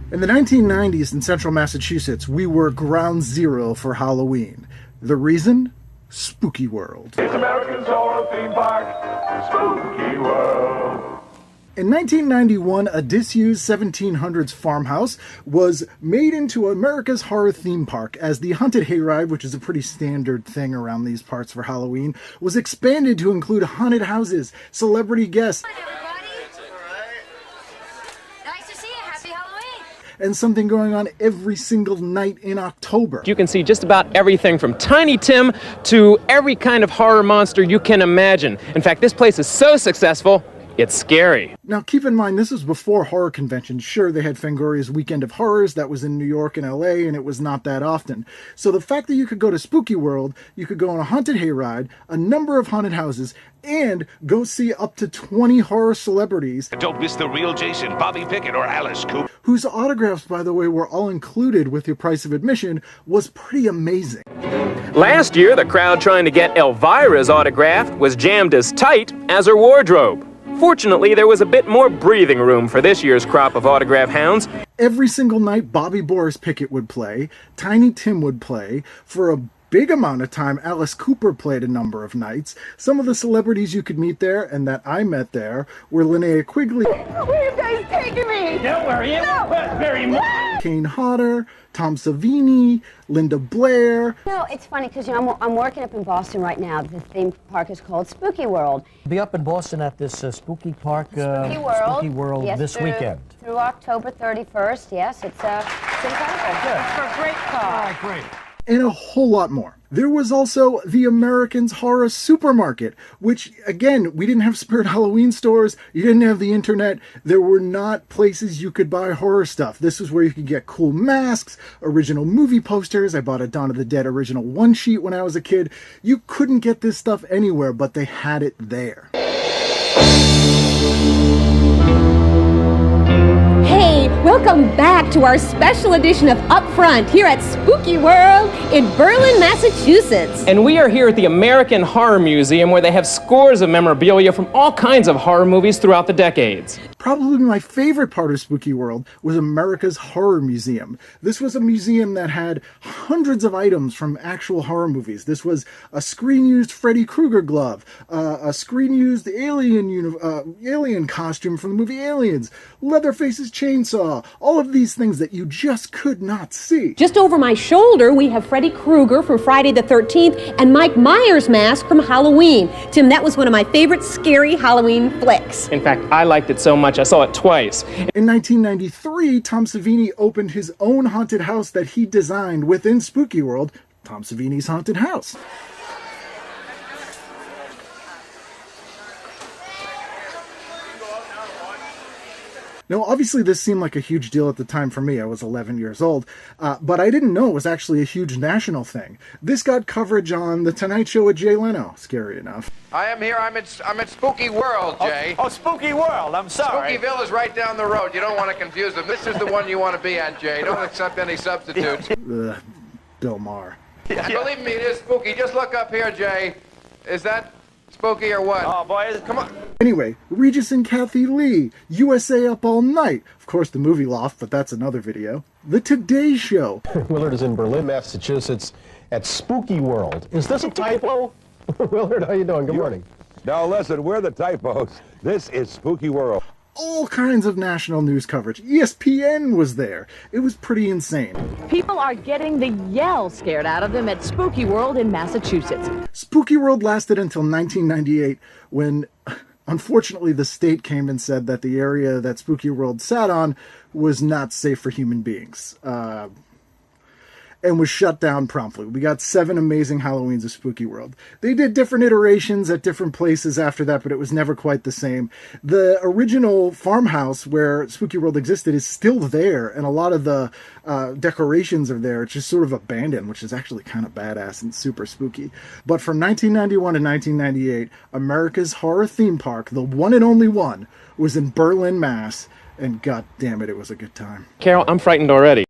In the 1990s in central Massachusetts, we were ground zero for Halloween. The reason? Spooky World. It's America's horror theme park, Spooky World. In 1991, a disused 1700s farmhouse was made into America's horror theme park as the Haunted Hayride, which is a pretty standard thing around these parts for Halloween, was expanded to include haunted houses, celebrity guests, and something going on every single night in October. You can see just about everything from Tiny Tim to every kind of horror monster you can imagine. In fact, this place is so successful, it's scary. Now, keep in mind, this was before horror conventions. Sure, they had Fangoria's Weekend of Horrors, that was in New York and LA, and it was not that often. So the fact that you could go to Spooky World, you could go on a haunted hayride, a number of haunted houses, and go see up to 20 horror celebrities. Don't miss the real Jason, Bobby Pickett, or Alice Cooper. Whose autographs, by the way, were all included with your price of admission, was pretty amazing. Last year, the crowd trying to get Elvira's autograph was jammed as tight as her wardrobe. Fortunately, there was a bit more breathing room for this year's crop of autograph hounds. Every single night, Bobby Boris Pickett would play, Tiny Tim would play. For a big amount of time, Alice Cooper played a number of nights. Some of the celebrities you could meet there, and that I met there, were Linnea Quigley. Where are you guys taking me? Don't worry, it won't hurt very much. Kane Hodder, Tom Savini, Linda Blair. It's funny because I'm working up in Boston right now. The theme park is called Spooky World. Be up in Boston at this spooky park, Spooky World, yes, this weekend. Through October 31st, yes, it's incredible. Good. For a great cause. Oh, great. And a whole lot more. There was also the American's Horror Supermarket, which, again, we didn't have Spirit Halloween stores, you didn't have the internet, there were not places you could buy horror stuff. This was where you could get cool masks, original movie posters. I bought a Dawn of the Dead original one-sheet when I was a kid. You couldn't get this stuff anywhere, but they had it there. Hey, welcome back to our special edition of Up Front here at Spooky World in Berlin, Massachusetts. And we are here at the American Horror Museum, where they have scores of memorabilia from all kinds of horror movies throughout the decades. Probably my favorite part of Spooky World was America's Horror Museum. This was a museum that had hundreds of items from actual horror movies. This was a screen-used Freddy Krueger glove, a screen-used alien costume from the movie Aliens, Leatherface's chainsaw, all of these things that you just could not see. Just over my shoulder, we have Freddy Krueger from Friday the 13th and Mike Myers' mask from Halloween. Tim, that was one of my favorite scary Halloween flicks. In fact, I liked it so much I saw it twice. In 1993, Tom Savini opened his own haunted house that he designed within Spooky World, Tom Savini's Haunted House. Now, obviously, this seemed like a huge deal at the time for me. I was 11 years old, but I didn't know it was actually a huge national thing. This got coverage on The Tonight Show with Jay Leno, scary enough. I am here. I'm at Spooky World, Jay. Oh, Spooky World. I'm sorry. Spookyville is right down the road. You don't want to confuse them. This is the one you want to be at, Jay. Don't accept any substitutes. Bill Maher. And believe me, it is spooky. Just look up here, Jay. Is that spooky or what? Oh, boy. Come on. Anyway, Regis and Kathy Lee, USA Up All Night. Of course, the movie Loft, but that's another video. The Today Show. Willard is in Berlin, Massachusetts at Spooky World. Is this a typo? Willard, how you doing? Good morning. No, listen, we're the typos. This is Spooky World. All kinds of national news coverage. ESPN was there. It was pretty insane. People are getting the yell scared out of them at Spooky World in Massachusetts. Spooky World lasted until 1998 when, unfortunately, the state came and said that the area that Spooky World sat on was not safe for human beings. And was shut down promptly. We got 7 amazing Halloweens of Spooky World. They did different iterations at different places after that, but it was never quite the same. The original farmhouse where Spooky World existed is still there, and a lot of the decorations are there. It's just sort of abandoned, which is actually kind of badass and super spooky. But from 1991 to 1998, America's Horror Theme Park, the one and only one, was in Berlin, Mass., and god damn it, it was a good time. Carol, I'm frightened already.